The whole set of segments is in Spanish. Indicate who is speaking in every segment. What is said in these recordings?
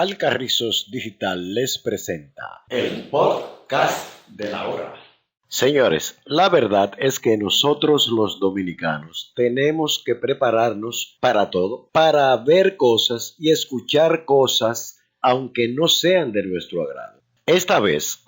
Speaker 1: Alcarrizos Digital les presenta
Speaker 2: el podcast de la hora.
Speaker 1: Señores, la verdad es que nosotros los dominicanos tenemos que prepararnos para todo, para ver cosas y escuchar cosas aunque no sean de nuestro agrado. Esta vez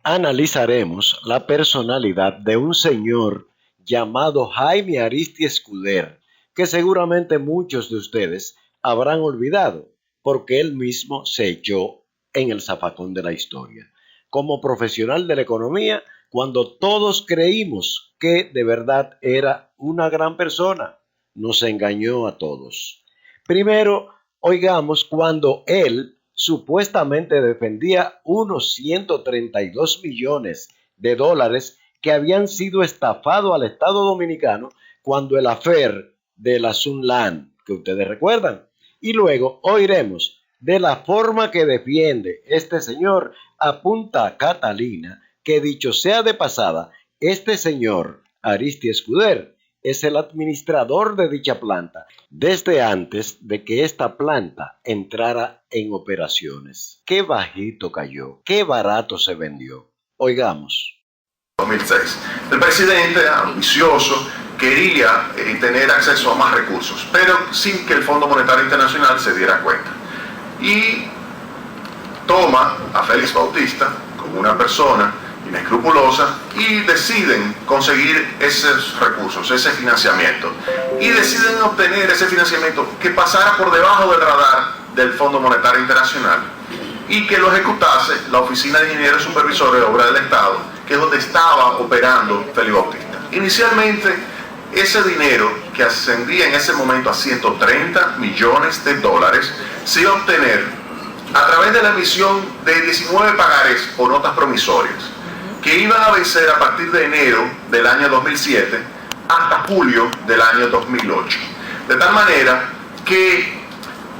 Speaker 1: analizaremos la personalidad de un señor llamado Jaime Aristi Escuder, que seguramente muchos de ustedes habrán olvidado, porque él mismo se echó en el zafacón de la historia. Como profesional de la economía, cuando todos creímos que de verdad era una gran persona, nos engañó a todos. Primero, oigamos cuando él supuestamente defendía unos 132 millones de dólares que habían sido estafados al Estado Dominicano cuando el affair de la Sunland, que ustedes recuerdan. Y luego oiremos de la forma que defiende este señor a Punta Catalina, que dicho sea de pasada, este señor Aristi Escuder es el administrador de dicha planta desde antes de que esta planta entrara en operaciones. Qué bajito cayó, qué barato se vendió. Oigamos.
Speaker 2: 2006. El presidente, ambicioso, quería tener acceso a más recursos, pero sin que el Fondo Monetario Internacional se diera cuenta. Y toma a Félix Bautista como una persona inescrupulosa y deciden conseguir esos recursos, ese financiamiento. Y deciden obtener ese financiamiento que pasara por debajo del radar del Fondo Monetario Internacional y que lo ejecutase la Oficina de Ingenieros Supervisores de Obras del Estado, que es donde estaba operando Félix Bautista. Inicialmente, ese dinero, que ascendía en ese momento a 130 millones de dólares, se iba a obtener a través de la emisión de 19 pagarés o notas promisorias, que iban a vencer a partir de enero del año 2007 hasta julio del año 2008. De tal manera que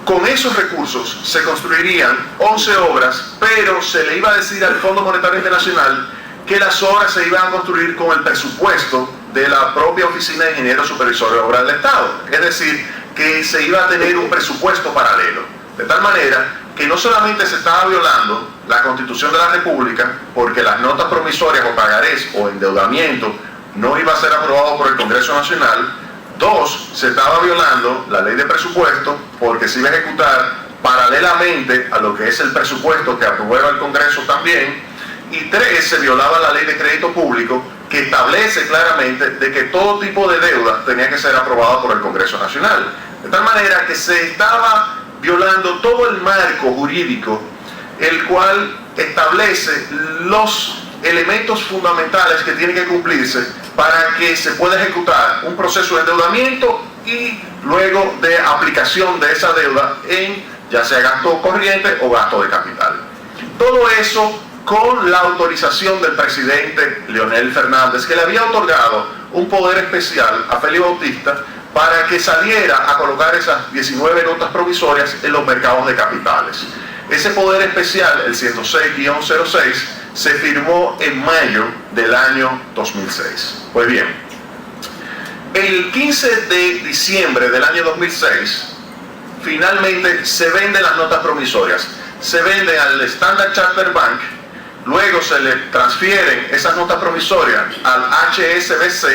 Speaker 2: con esos recursos se construirían 11 obras, pero se le iba a decir al Fondo Monetario Internacional que las obras se iban a construir con el presupuesto de la propia Oficina de Ingenieros Supervisores de Obras del Estado. Es decir, que se iba a tener un presupuesto paralelo. De tal manera que no solamente se estaba violando la Constitución de la República, porque las notas promisorias o pagarés o endeudamiento no iba a ser aprobado por el Congreso Nacional. Dos, se estaba violando la ley de presupuesto porque se iba a ejecutar paralelamente a lo que es el presupuesto que aprueba el Congreso también. Y tres, se violaba la ley de crédito público que establece claramente de que todo tipo de deuda tenía que ser aprobada por el Congreso Nacional. De tal manera que se estaba violando todo el marco jurídico, el cual establece los elementos fundamentales que tienen que cumplirse para que se pueda ejecutar un proceso de endeudamiento y luego de aplicación de esa deuda en ya sea gasto corriente o gasto de capital. Todo eso con la autorización del presidente Leonel Fernández, que le había otorgado un poder especial a Félix Bautista para que saliera a colocar esas 19 notas provisorias en los mercados de capitales. Ese poder especial, el 106-06, se firmó en mayo del año 2006. Pues bien, el 15 de diciembre del año 2006, finalmente se venden las notas promisorias. Se venden al Standard Chartered Bank, luego se le transfieren esas notas promisorias al HSBC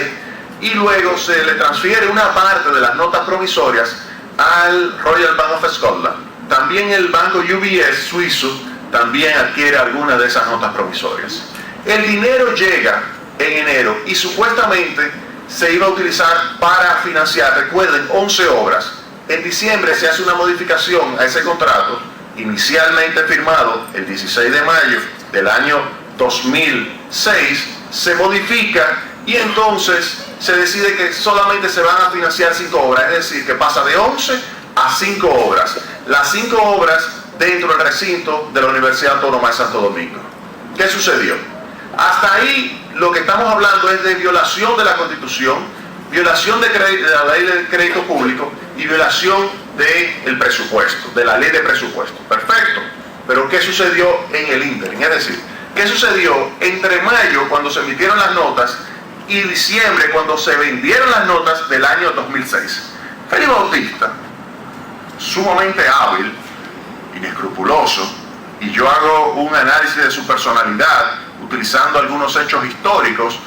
Speaker 2: y luego se le transfiere una parte de las notas promisorias al Royal Bank of Scotland. También el banco UBS suizo también adquiere algunas de esas notas promisorias. El dinero llega en enero y supuestamente se iba a utilizar para financiar, recuerden, 11 obras. En diciembre se hace una modificación a ese contrato, inicialmente firmado el 16 de mayo del año 2006, se modifica y entonces se decide que solamente se van a financiar 5 obras, es decir, que pasa de 11 a 5 obras. Las 5 obras dentro del recinto de la Universidad Autónoma de Santo Domingo. ¿Qué sucedió? Hasta ahí lo que estamos hablando es de violación de la Constitución, violación de la ley de crédito público y violación del presupuesto, de la ley de presupuesto. Perfecto. Pero ¿qué sucedió en el ínterin? Es decir, ¿qué sucedió entre mayo, cuando se emitieron las notas, y diciembre, cuando se vendieron las notas del año 2006? Félix Bautista, sumamente hábil, inescrupuloso, y yo hago un análisis de su personalidad utilizando algunos hechos históricos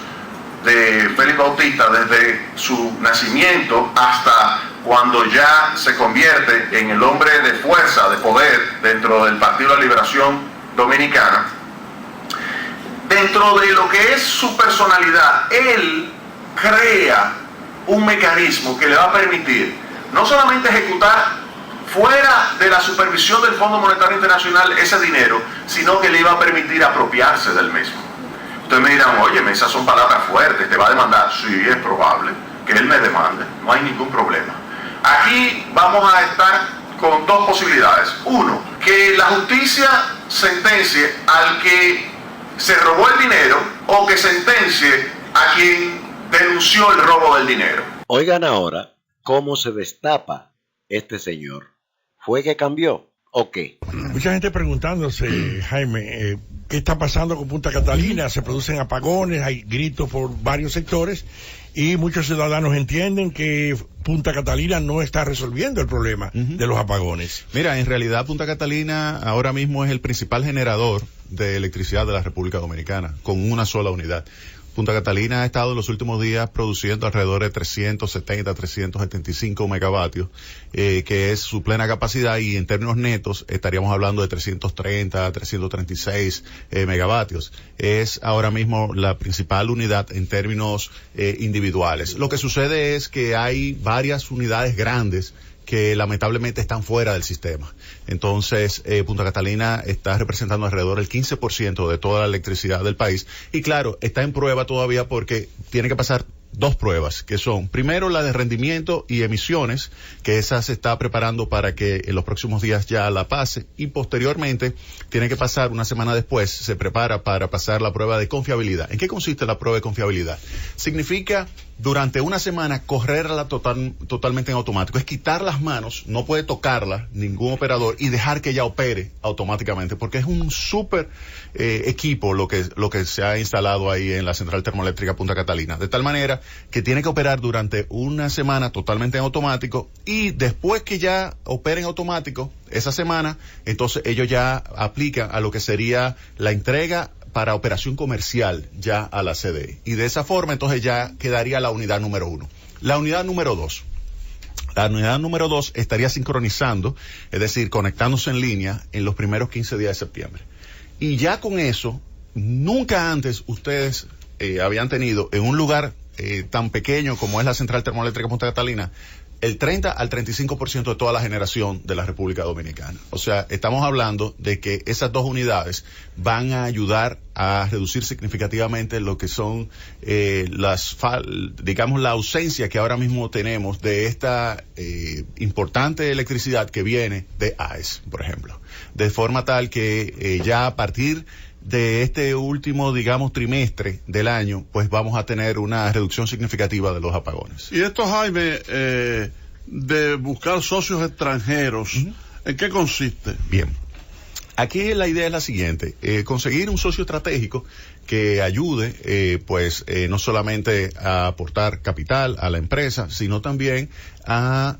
Speaker 2: de Félix Bautista desde su nacimiento hasta cuando ya se convierte en el hombre de fuerza, de poder dentro del Partido de la Liberación Dominicana, dentro de lo que es su personalidad, él crea un mecanismo que le va a permitir no solamente ejecutar fuera de la supervisión del Fondo Monetario Internacional ese dinero, sino que le iba a permitir apropiarse del mismo. Ustedes me dirán, oye, esas son palabras fuertes, ¿te va a demandar? Sí, es probable que él me demande, no hay ningún problema. Aquí vamos a estar con dos posibilidades. Uno, que la justicia sentencie al que se robó el dinero o que sentencie a quien denunció el robo del dinero.
Speaker 1: Oigan ahora cómo se destapa este señor. ¿Fue que cambió o qué?
Speaker 3: Mucha gente preguntándose, Jaime, ¿qué está pasando con Punta Catalina? Se producen apagones, hay gritos por varios sectores y muchos ciudadanos entienden que Punta Catalina no está resolviendo el problema de los apagones.
Speaker 4: Mira, en realidad Punta Catalina ahora mismo es el principal generador de electricidad de la República Dominicana, con una sola unidad. Punta Catalina ha estado en los últimos días produciendo alrededor de 370, 375 megavatios, que es su plena capacidad, y en términos netos estaríamos hablando de 330, 336 megavatios. Es ahora mismo la principal unidad en términos individuales. Lo que sucede es que hay varias unidades grandes que lamentablemente están fuera del sistema. Entonces, Punta Catalina está representando alrededor del 15% de toda la electricidad del país. Y claro, está en prueba todavía porque tiene que pasar dos pruebas, que son, primero, la de rendimiento y emisiones, que esa se está preparando para que en los próximos días ya la pase, y posteriormente tiene que pasar, una semana después, se prepara para pasar la prueba de confiabilidad. ¿En qué consiste la prueba de confiabilidad? Significa, durante una semana, correrla totalmente en automático. Es quitar las manos, no puede tocarla ningún operador y dejar que ella opere automáticamente, porque es un súper equipo lo que se ha instalado ahí en la central termoeléctrica Punta Catalina, de tal manera que tiene que operar durante una semana totalmente en automático, y después que ya opere en automático esa semana, entonces ellos ya aplican a lo que sería la entrega para operación comercial ya a la CDE. Y de esa forma entonces ya quedaría la unidad número 1. La unidad número 2. La unidad número 2 estaría sincronizando, es decir, conectándose en línea en los primeros 15 días de septiembre. Y ya con eso, nunca antes ustedes habían tenido en un lugar tan pequeño como es la central termoeléctrica Punta Catalina, el 30 al 35% de toda la generación de la República Dominicana. O sea, estamos hablando de que esas dos unidades van a ayudar a reducir significativamente lo que son la ausencia que ahora mismo tenemos de esta importante electricidad que viene de AES, por ejemplo. De forma tal que ya a partir de este último, trimestre del año, pues vamos a tener una reducción significativa de los apagones.
Speaker 5: Y esto, Jaime, de buscar socios extranjeros, ¿en qué consiste?
Speaker 4: Bien. Aquí la idea es la siguiente, conseguir un socio estratégico que ayude, no solamente a aportar capital a la empresa, sino también a,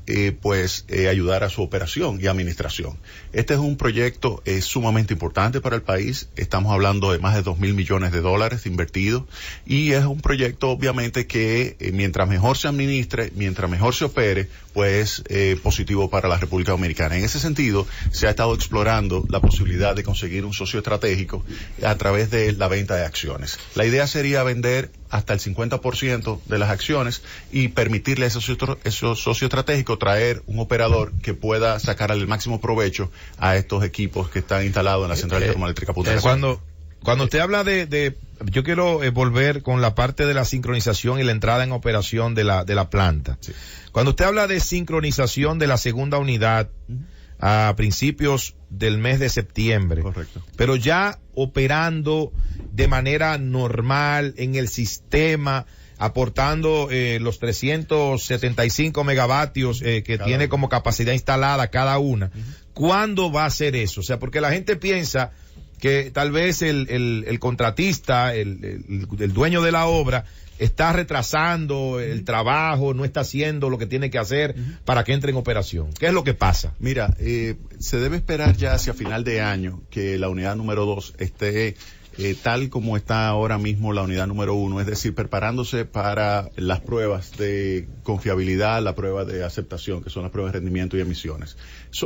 Speaker 4: ayudar a su operación y administración. Este es un proyecto sumamente importante para el país. Estamos hablando de más de $2,000 millones invertidos, y es un proyecto, obviamente, que mientras mejor se administre, mientras mejor se opere, pues positivo para la República Dominicana. En ese sentido, se ha estado explorando la posibilidad de conseguir un socio estratégico a través de la venta de acciones. La idea sería vender hasta el 50% de las acciones y permitirle a esos socios estratégicos traer un operador que pueda sacar el máximo provecho a estos equipos que están instalados en la central termoeléctrica Punta Catalina.
Speaker 6: Cuando usted habla yo quiero volver con la parte de la sincronización y la entrada en operación de la planta. Sí. Cuando usted habla de sincronización de la segunda unidad a principios del mes de septiembre.
Speaker 4: Correcto.
Speaker 6: Pero ya operando de manera normal en el sistema, aportando los 375 megavatios que tiene como capacidad instalada cada una. ¿Cuándo va a ser eso? O sea, porque la gente piensa que tal vez el contratista, el dueño de la obra, está retrasando el trabajo, no está haciendo lo que tiene que hacer para que entre en operación. ¿Qué es lo que pasa?
Speaker 4: Mira, se debe esperar ya hacia final de año que la unidad número 2 esté tal como está ahora mismo la unidad número 1, es decir, preparándose para las pruebas de confiabilidad, la prueba de aceptación, que son las pruebas de rendimiento y emisiones.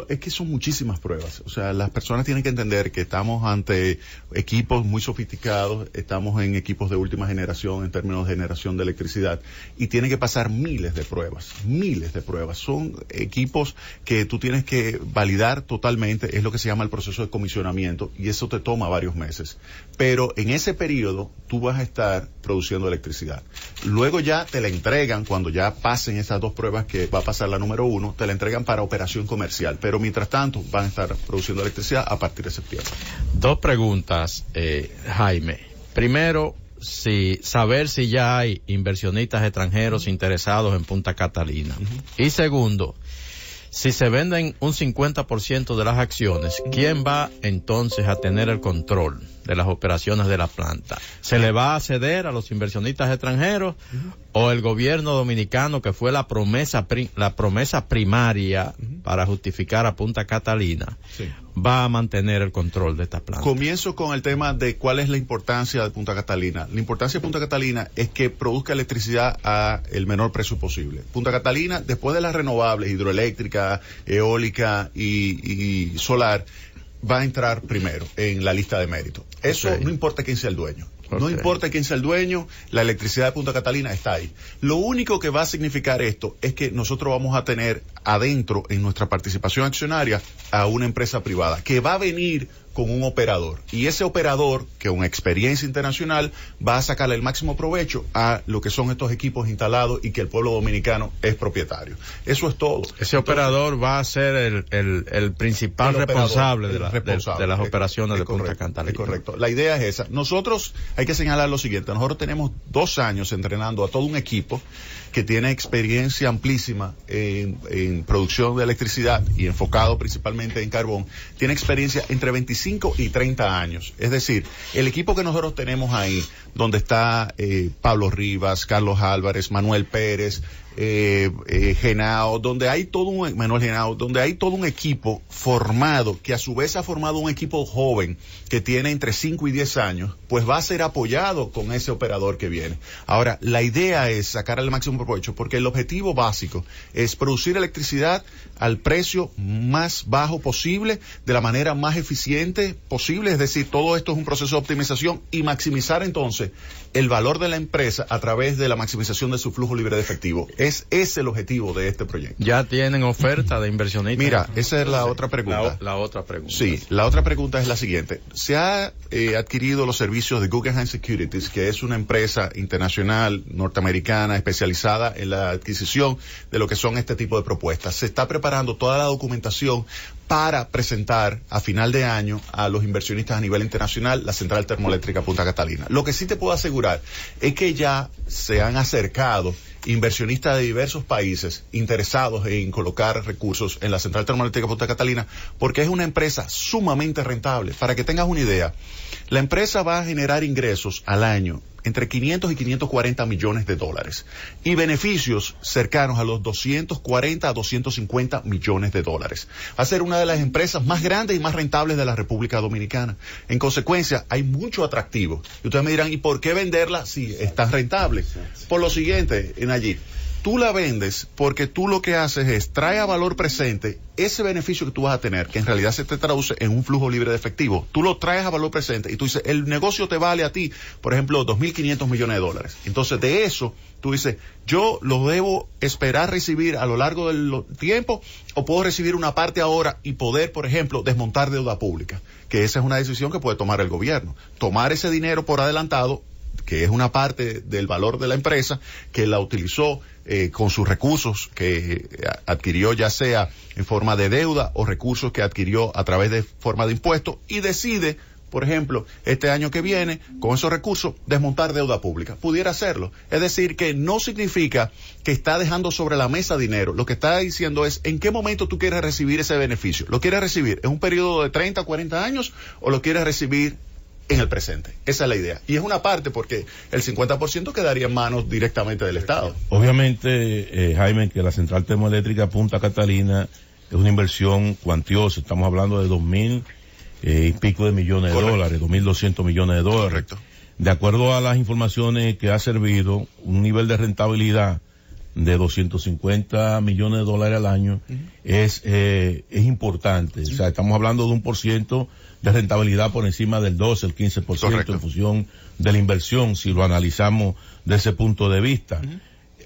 Speaker 4: Es que son muchísimas pruebas. O sea, las personas tienen que entender que estamos ante equipos muy sofisticados, estamos en equipos de última generación en términos de generación de electricidad, y tienen que pasar miles de pruebas. Son equipos que tú tienes que validar totalmente, es lo que se llama el proceso de comisionamiento, y eso te toma varios meses. Pero en ese periodo tú vas a estar produciendo electricidad. Luego ya te la entregan, cuando ya pasen esas 2 pruebas, que va a pasar la número 1, te la entregan para operación comercial. Pero mientras tanto van a estar produciendo electricidad a partir de septiembre.
Speaker 7: 2 preguntas, Jaime. Primero, saber si ya hay inversionistas extranjeros interesados en Punta Catalina. Y segundo, si se venden un 50% de las acciones, ¿quién va entonces a tener el control de las operaciones de la planta? ¿Se le va a ceder a los inversionistas extranjeros o el gobierno dominicano, que fue la promesa primaria para justificar a Punta Catalina, va a mantener el control de esta planta?
Speaker 4: Comienzo con el tema de cuál es la importancia de Punta Catalina. La importancia de Punta Catalina es que produzca electricidad a el menor precio posible. Punta Catalina, después de las renovables, hidroeléctrica, eólica y solar, va a entrar primero en la lista de méritos. Eso no importa quién sea el dueño. No importa quién sea el dueño, la electricidad de Punta Catalina está ahí. Lo único que va a significar esto es que nosotros vamos a tener adentro, en nuestra participación accionaria, a una empresa privada que va a venir con un operador, y ese operador, que con experiencia internacional, va a sacarle el máximo provecho a lo que son estos equipos instalados y que el pueblo dominicano es propietario. Eso es todo.
Speaker 7: Ese operador va a ser el principal responsable de las operaciones de Punta Catalina.
Speaker 4: Es correcto. La idea es esa. Nosotros, hay que señalar lo siguiente: nosotros tenemos 2 años entrenando a todo un equipo que tiene experiencia amplísima en producción de electricidad y enfocado principalmente en carbón. Tiene experiencia entre 25 y 30 años. Es decir, el equipo que nosotros tenemos ahí, donde está Pablo Rivas, Carlos Álvarez, Manuel Pérez, Genao, donde hay todo un equipo formado, que a su vez ha formado un equipo joven que tiene entre 5 y 10 años, pues va a ser apoyado con ese operador que viene. Ahora, la idea es sacar el máximo provecho, porque el objetivo básico es producir electricidad al precio más bajo posible, de la manera más eficiente posible. Es decir, todo esto es un proceso de optimización, y maximizar entonces el valor de la empresa a través de la maximización de su flujo libre de efectivo. Es ese el objetivo de este proyecto.
Speaker 7: ¿Ya tienen oferta de inversionistas?
Speaker 4: Mira, esa es la otra pregunta.
Speaker 7: La otra pregunta.
Speaker 4: Sí, la otra pregunta es la siguiente. Se ha adquirido los servicios de Guggenheim Securities, que es una empresa internacional norteamericana especializada en la adquisición de lo que son este tipo de propuestas. Se está preparando toda la documentación para presentar a final de año a los inversionistas a nivel internacional la central termoeléctrica Punta Catalina. Lo que sí te puedo asegurar es que ya se han acercado inversionistas de diversos países interesados en colocar recursos en la central termoeléctrica Punta Catalina, porque es una empresa sumamente rentable. Para que tengas una idea, la empresa va a generar ingresos al año entre 500 y 540 millones de dólares y beneficios cercanos a los 240 a 250 millones de dólares. Va a ser una de las empresas más grandes y más rentables de la República Dominicana. En consecuencia, hay mucho atractivo. Y ustedes me dirán, ¿y por qué venderla si es tan rentable? Por lo siguiente, Nayib, tú la vendes porque tú lo que haces es trae a valor presente ese beneficio que tú vas a tener, que en realidad se te traduce en un flujo libre de efectivo. Tú lo traes a valor presente y tú dices, el negocio te vale a ti, por ejemplo, 2.500 millones de dólares. Entonces, de eso, tú dices, yo lo debo esperar recibir a lo largo del tiempo, o puedo recibir una parte ahora y poder, por ejemplo, desmontar deuda pública, que esa es una decisión que puede tomar el gobierno. Tomar ese dinero por adelantado, que es una parte del valor de la empresa, que la utilizó con sus recursos que adquirió, ya sea en forma de deuda o recursos que adquirió a través de forma de impuestos, y decide, por ejemplo, este año que viene, con esos recursos, desmontar deuda pública. Pudiera hacerlo. Es decir, que no significa que está dejando sobre la mesa dinero. Lo que está diciendo es, ¿en qué momento tú quieres recibir ese beneficio? ¿Lo quieres recibir en un periodo de 30 o 40 años o lo quieres recibir en el presente. Esa es la idea. Y es una parte porque el 50% quedaría en manos directamente del Estado.
Speaker 8: Obviamente, Jaime, que la central termoeléctrica Punta Catalina es una inversión cuantiosa. Estamos hablando de 2.000 y pico de millones de dólares, 2.200 millones de dólares.
Speaker 4: Correcto.
Speaker 8: De acuerdo a las informaciones que ha servido, un nivel de rentabilidad de 250 millones de dólares al año es importante. O sea, estamos hablando de 1% de rentabilidad por encima del 12, el 15%
Speaker 4: Correcto.
Speaker 8: en función de la inversión, si lo analizamos desde ese punto de vista.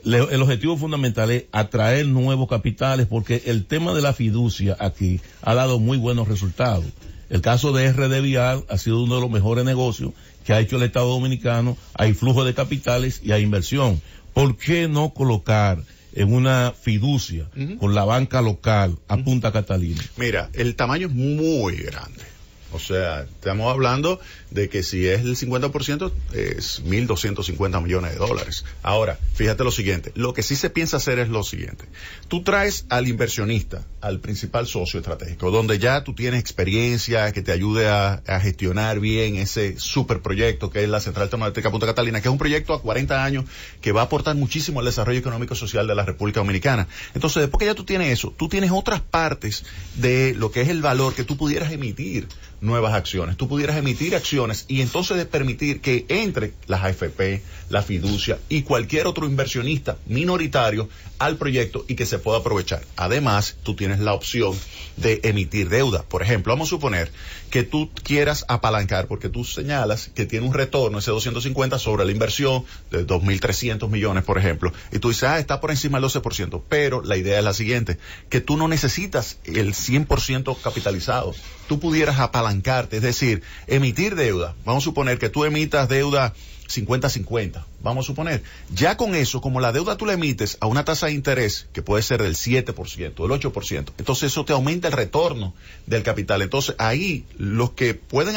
Speaker 8: El objetivo fundamental es atraer nuevos capitales, porque el tema de la fiducia aquí ha dado muy buenos resultados. El caso de RD Vial ha sido uno de los mejores negocios que ha hecho el Estado Dominicano. Hay flujo de capitales y hay inversión. ¿Por qué no colocar en una fiducia con la banca local a Punta Catalina?
Speaker 4: Mira, el tamaño es muy grande. O sea, estamos hablando de que si es el 50% es 1.250 millones de dólares. Ahora, fíjate lo siguiente, lo que sí se piensa hacer es lo siguiente. Tú traes al inversionista, al principal socio estratégico, donde ya tú tienes experiencia que te ayude a gestionar bien ese superproyecto que es la Central Termoeléctrica Punta Catalina, que es un proyecto a 40 años que va a aportar muchísimo al desarrollo económico y social de la República Dominicana. Entonces, después que ya tú tienes eso, tú tienes otras partes de lo que es el valor que tú pudieras emitir nuevas acciones. Tú pudieras emitir acciones y entonces permitir que entre las AFP, la fiducia y cualquier otro inversionista minoritario al proyecto y que se pueda aprovechar. Además, tú tienes la opción de emitir deuda. Por ejemplo, vamos a suponer que tú quieras apalancar, porque tú señalas que tiene un retorno, ese 250 sobre la inversión de 2.300 millones, por ejemplo, y tú dices, está por encima del 12%, pero la idea es la siguiente, que tú no necesitas el 100% capitalizado. Tú pudieras apalancarte, es decir, emitir deuda. Vamos a suponer que tú emitas deuda 50-50, vamos a suponer. Ya con eso, como la deuda tú la emites a una tasa de interés que puede ser del 7%, del 8%, entonces eso te aumenta el retorno del capital. Entonces ahí los que pueden,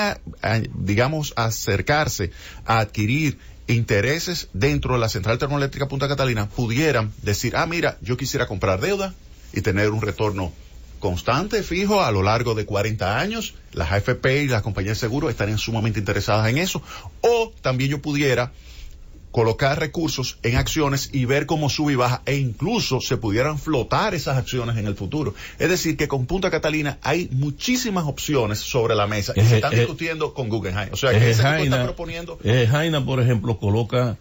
Speaker 4: digamos, acercarse a adquirir intereses dentro de la Central Termoeléctrica Punta Catalina pudieran decir, mira, yo quisiera comprar deuda y tener un retorno constante, fijo, a lo largo de 40 años, las AFP y las compañías de seguro estarían sumamente interesadas en eso, o también yo pudiera colocar recursos en acciones y ver cómo sube y baja, e incluso se pudieran flotar esas acciones en el futuro. Es decir, que con Punta Catalina hay muchísimas opciones sobre la mesa y se están discutiendo con Guggenheim. O sea, que ese que tú estás proponiendo...
Speaker 8: Jaina, por ejemplo, coloca